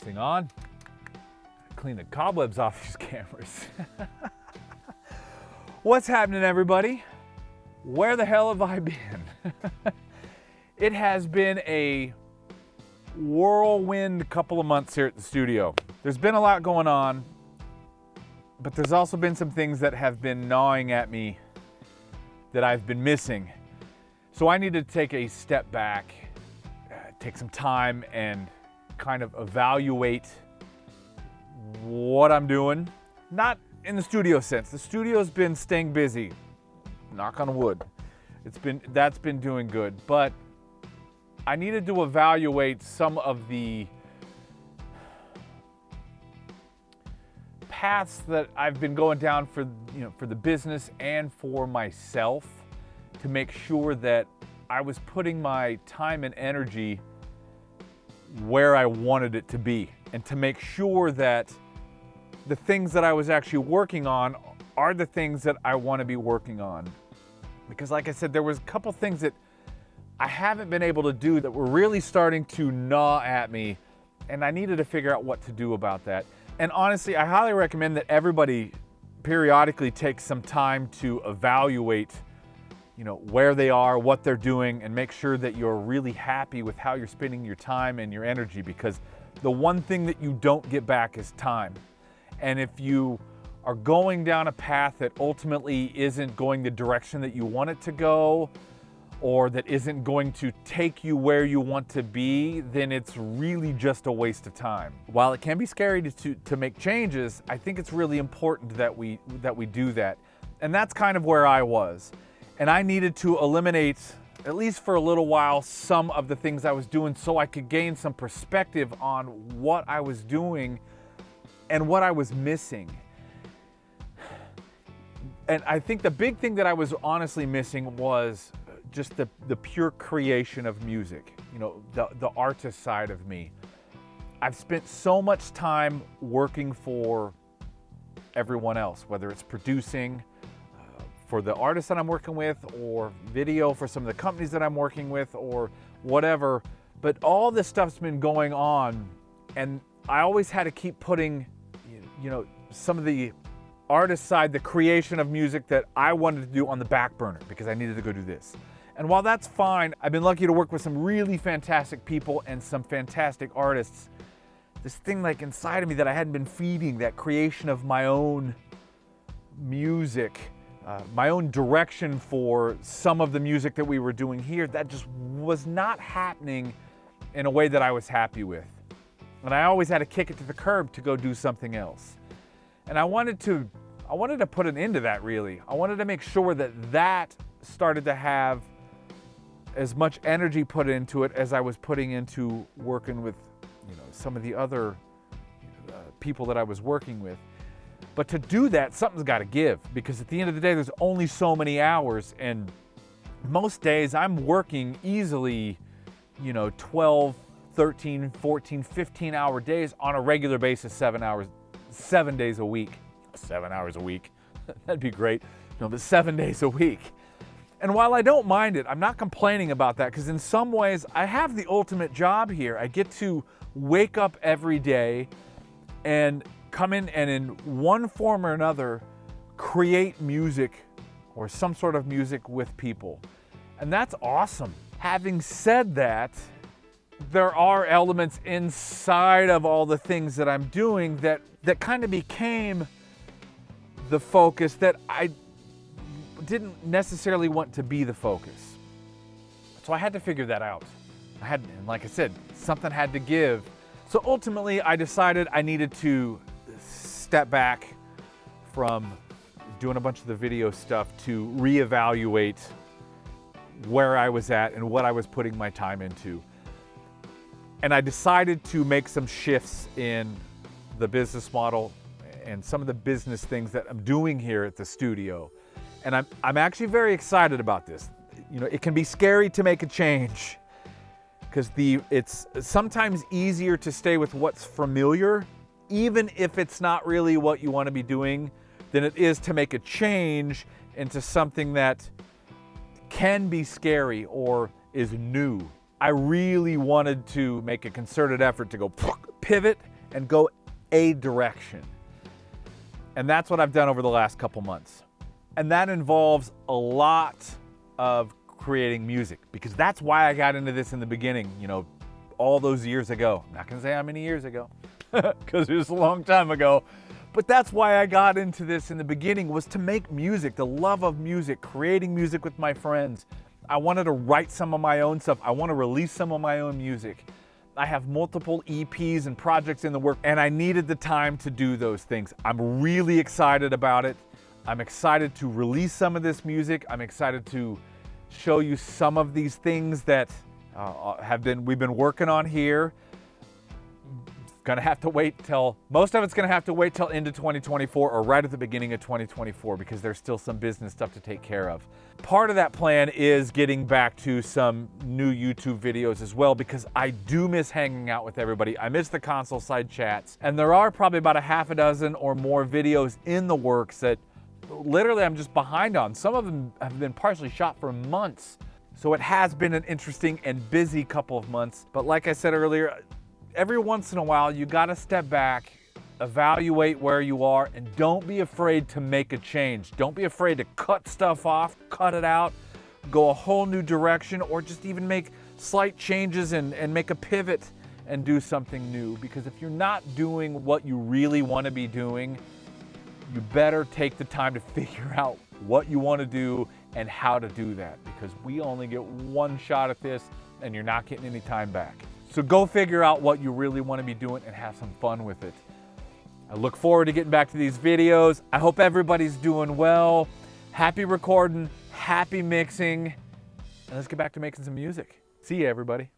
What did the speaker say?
Thing on. Clean the cobwebs off these cameras. What's happening, everybody? Where the hell have I been? It has been a whirlwind couple of months here at the studio. There's been a lot going on, but there's also been some things that have been gnawing at me that I've been missing. So I need to take a step back, take some time and kind of evaluate what I'm doing. Not in the studio sense. The studio's been staying busy. Knock on wood. That's been doing good, but I needed to evaluate some of the paths that I've been going down for the business and for myself to make sure that I was putting my time and energy where I wanted it to be, and to make sure that the things that I was actually working on are the things that I want to be working on. Because like I said, there was a couple things that I haven't been able to do that were really starting to gnaw at me, and I needed to figure out what to do about that. And honestly, I highly recommend that everybody periodically take some time to evaluate where they are, what they're doing, and make sure that you're really happy with how you're spending your time and your energy, because the one thing that you don't get back is time. And if you are going down a path that ultimately isn't going the direction that you want it to go, or that isn't going to take you where you want to be, then it's really just a waste of time. While it can be scary to make changes, I think it's really important that we do that. And that's kind of where I was. And I needed to eliminate, at least for a little while, some of the things I was doing so I could gain some perspective on what I was doing and what I was missing. And I think the big thing that I was honestly missing was just the pure creation of music, the artist side of me. I've spent so much time working for everyone else, whether it's producing for the artists that I'm working with, or video for some of the companies that I'm working with, or whatever. But all this stuff's been going on, and I always had to keep putting, some of the artist side, the creation of music that I wanted to do on the back burner because I needed to go do this. And while that's fine, I've been lucky to work with some really fantastic people and some fantastic artists. This thing like inside of me that I hadn't been feeding, that creation of my own music, my own direction for some of the music that we were doing here, that just was not happening in a way that I was happy with. And I always had to kick it to the curb to go do something else. And I wanted to put an end to that, really. I wanted to make sure that started to have as much energy put into it as I was putting into working with, some of the other people that I was working with. But to do that, something's got to give, because at the end of the day, there's only so many hours, and most days I'm working easily, 12, 13, 14, 15-hour days on a regular basis, 7 days a week. 7 hours a week. That'd be great. But 7 days a week. And while I don't mind it, I'm not complaining about that, because in some ways I have the ultimate job here. I get to wake up every day and come in and in one form or another create music or some sort of music with people. And that's awesome. Having said that, there are elements inside of all the things that I'm doing that kind of became the focus that I didn't necessarily want to be the focus. So I had to figure that out. And like I said, something had to give. So ultimately I decided I needed to step back from doing a bunch of the video stuff to reevaluate where I was at and what I was putting my time into. And I decided to make some shifts in the business model and some of the business things that I'm doing here at the studio. And I'm actually very excited about this. It can be scary to make a change, because it's sometimes easier to stay with what's familiar, even if it's not really what you want to be doing, than it is to make a change into something that can be scary or is new. I really wanted to make a concerted effort to go pivot and go a direction. And that's what I've done over the last couple months. And that involves a lot of creating music, because that's why I got into this in the beginning, you know, all those years ago. I'm not gonna say how many years ago, because it was a long time ago. But that's why I got into this in the beginning, was to make music, the love of music, creating music with my friends. I wanted to write some of my own stuff. I want to release some of my own music. I have multiple EPs and projects in the work, and I needed the time to do those things. I'm really excited about it. I'm excited to release some of this music. I'm excited to show you some of these things that we've been working on here. Gonna have to wait till, most of it's gonna have to wait till into 2024 or right at the beginning of 2024, because there's still some business stuff to take care of. Part of that plan is getting back to some new YouTube videos as well, because I do miss hanging out with everybody. I miss the console side chats, and there are probably about a half a dozen or more videos in the works that literally I'm just behind on. Some of them have been partially shot for months. So it has been an interesting and busy couple of months. But like I said earlier, every once in a while, you gotta step back, evaluate where you are, and don't be afraid to make a change. Don't be afraid to cut stuff off, cut it out, go a whole new direction, or just even make slight changes and make a pivot and do something new. Because if you're not doing what you really wanna be doing, you better take the time to figure out what you wanna do and how to do that, because we only get one shot at this and you're not getting any time back. So go figure out what you really want to be doing and have some fun with it. I look forward to getting back to these videos. I hope everybody's doing well. Happy recording, happy mixing, and let's get back to making some music. See you, everybody.